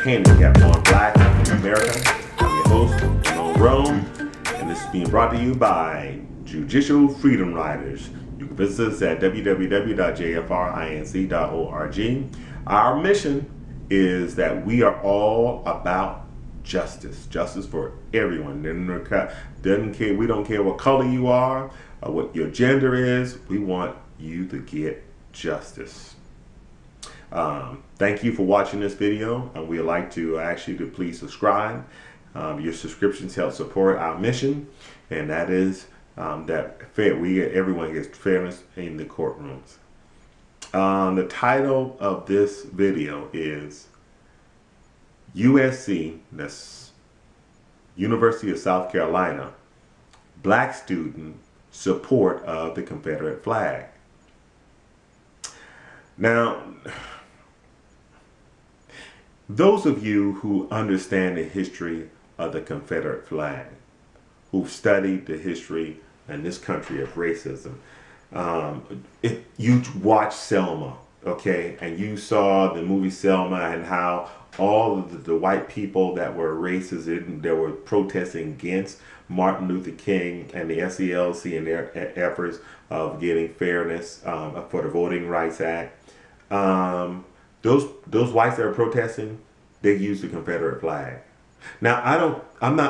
handicap on Black America. I'm your host, Ramon Rome, and this is being brought to you by Judicial Freedom Riders. You can visit us at www.jfrinc.org. Our mission is that we are all about justice for everyone. Doesn't care. We don't care what color you are or what your gender is. We want you to get justice. Thank you for watching this video, and we'd like to ask you to please subscribe. Your subscriptions help support our mission, and that is that everyone gets fairness in the courtrooms. The title of this video is USC, that's University of South Carolina, Black student support of the Confederate flag. Now, those of you who understand the history of the Confederate flag, who've studied the history in this country of racism, if you watched Selma, okay, and you saw the movie Selma and how all of the white people that were racist and that were protesting against Martin Luther King and the SCLC and their efforts of getting fairness for the Voting Rights Act, those whites that are protesting, they use the Confederate flag. Now,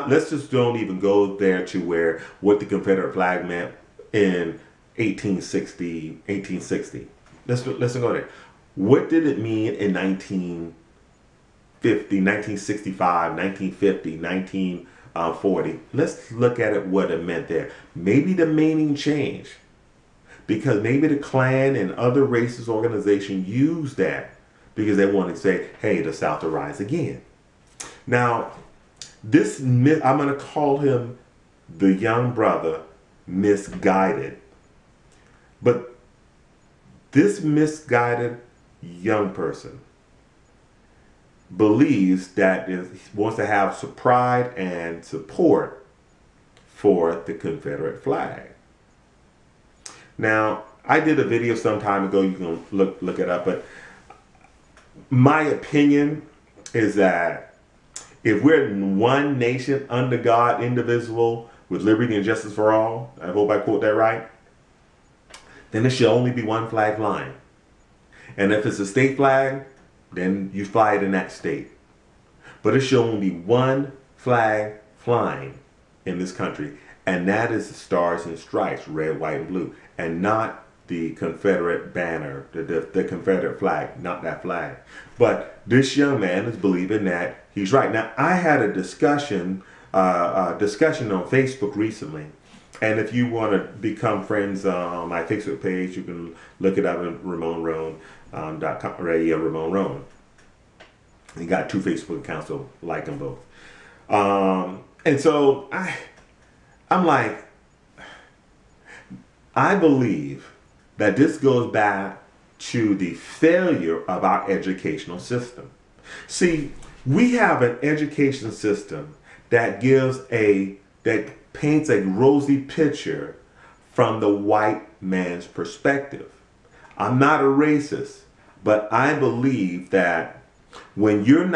let's just don't even go there to where what the Confederate flag meant in 1860. Let's go there. What did it mean in 1950, 1965, 1950, 1940? Let's look at it, what it meant there. Maybe the meaning changed, because maybe the Klan and other racist organizations used that because they wanted to say, hey, the South will rise again. Now, this myth, I'm going to call him the young brother misguided. But this misguided young person believes that wants to have some pride and support for the Confederate flag. Now, I did a video some time ago. You can look it up. But my opinion is that if we're one nation under God, indivisible, with liberty and justice for all, I hope I quote that right, then there should only be one flag flying. And if it's a state flag, then you fly it in that state. But it should only be one flag flying in this country, and that is the Stars and Stripes, red, white, and blue, and not the Confederate banner, the Confederate flag, not that flag. But this young man is believing that he's right. Now, I had a discussion on Facebook recently, and if you want to become friends on my Facebook page, you can look it up at RamonRome.com, Ramon Rome. You got 2 Facebook accounts, so like them both. And so I'm like, I believe that this goes back to the failure of our educational system. See, we have an education system that paints a rosy picture from the white man's perspective. I'm not a racist, but I believe that when you're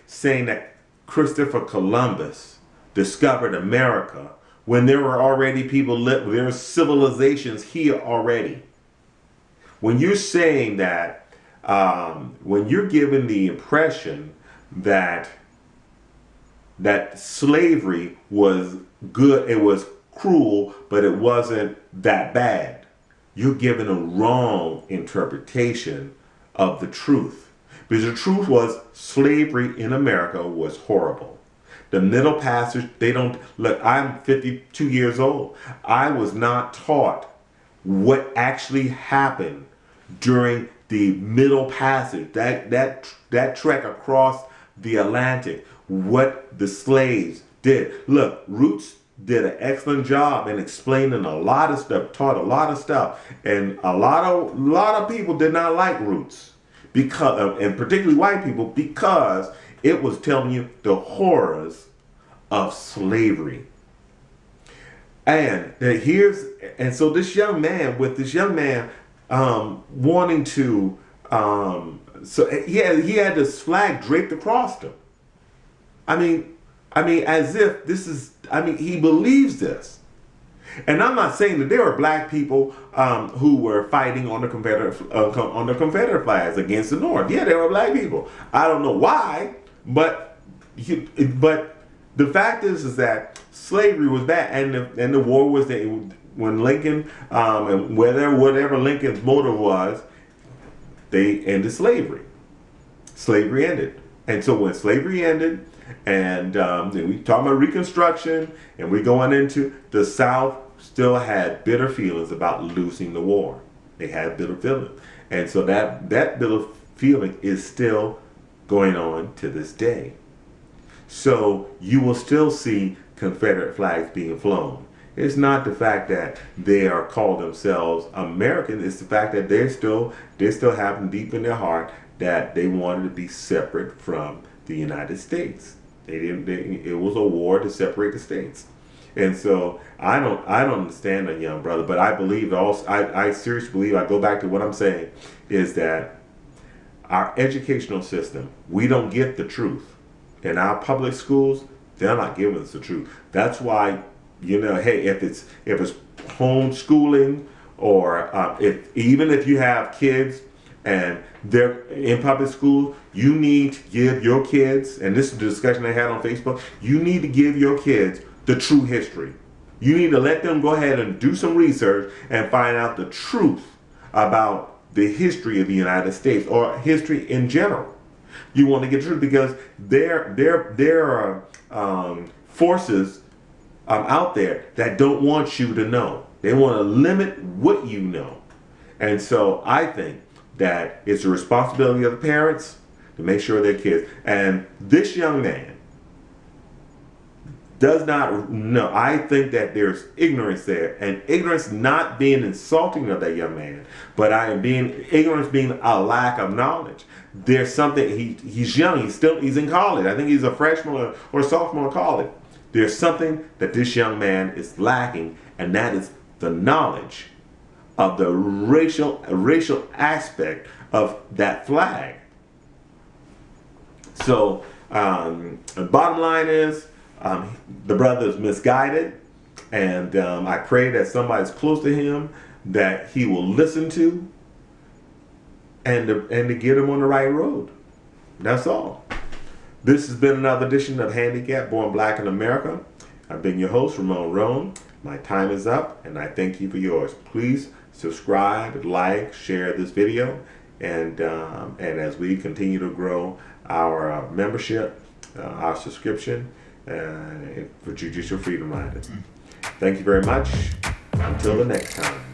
saying that Christopher Columbus discovered America, when there were already people there were civilizations here already. When you're saying that, when you're giving the impression that slavery was good, it was cruel, but it wasn't that bad, you're giving a wrong interpretation of the truth. Because the truth was slavery in America was horrible. The Middle Passage, look, I'm 52 years old. I was not taught what actually happened during the Middle Passage, that trek across the Atlantic, what the slaves did. Look, Roots did an excellent job in explaining a lot of stuff, taught a lot of stuff, and a lot of people did not like Roots, because, and particularly white people, because it was telling you the horrors of slavery. And so this young man, wanting to So he had this flag draped across him. I mean, as if this is. I mean, he believes this. And I'm not saying that there were black people who were fighting on the Confederate flags against the North. Yeah, there were black people. I don't know why, but the fact is that slavery was bad, and the war was that when Lincoln and whatever Lincoln's motive was, they ended slavery. Slavery ended, and so when slavery ended, and then we talk about Reconstruction, and we going into the South. Still had bitter feelings about losing the war. They had bitter feelings. And so that bitter feeling is still going on to this day. So you will still see Confederate flags being flown. It's not the fact that they are called themselves American. It's the fact that they still have deep in their heart that they wanted to be separate from the United States. It was a war to separate the states. And so I don't understand a young brother, but I believe also, I seriously believe, I go back to what I'm saying, is that our educational system, we don't get the truth. In our public schools, they're not giving us the truth. That's why, hey, if it's homeschooling, or even if you have kids and they're in public school, you need to give your kids, and this is the discussion I had on Facebook, you need to give your kids the true history. You need to let them go ahead and do some research and find out the truth about the history of the United States, or history in general. You want to get the truth, because there are forces out there that don't want you to know. They want to limit what you know. And so I think that it's a responsibility of the parents to make sure their kids, and this young man does not know. I think that there's ignorance there, and ignorance not being insulting of that young man, but ignorance being a lack of knowledge. There's something, he's young, he's in college. I think he's a freshman or sophomore in college. There's something that this young man is lacking, and that is the knowledge of the racial aspect of that flag. So the bottom line is, the brother is misguided, and I pray that somebody's close to him that he will listen to, and to get him on the right road. That's all. This has been another edition of Handicapped Born Black in America. I've been your host, Ramon Roan. My time is up, and I thank you for yours. Please subscribe, like, share this video, and as we continue to grow our membership, our subscription, for Judicial Freedom Minded. Thank you very much. Until the next time.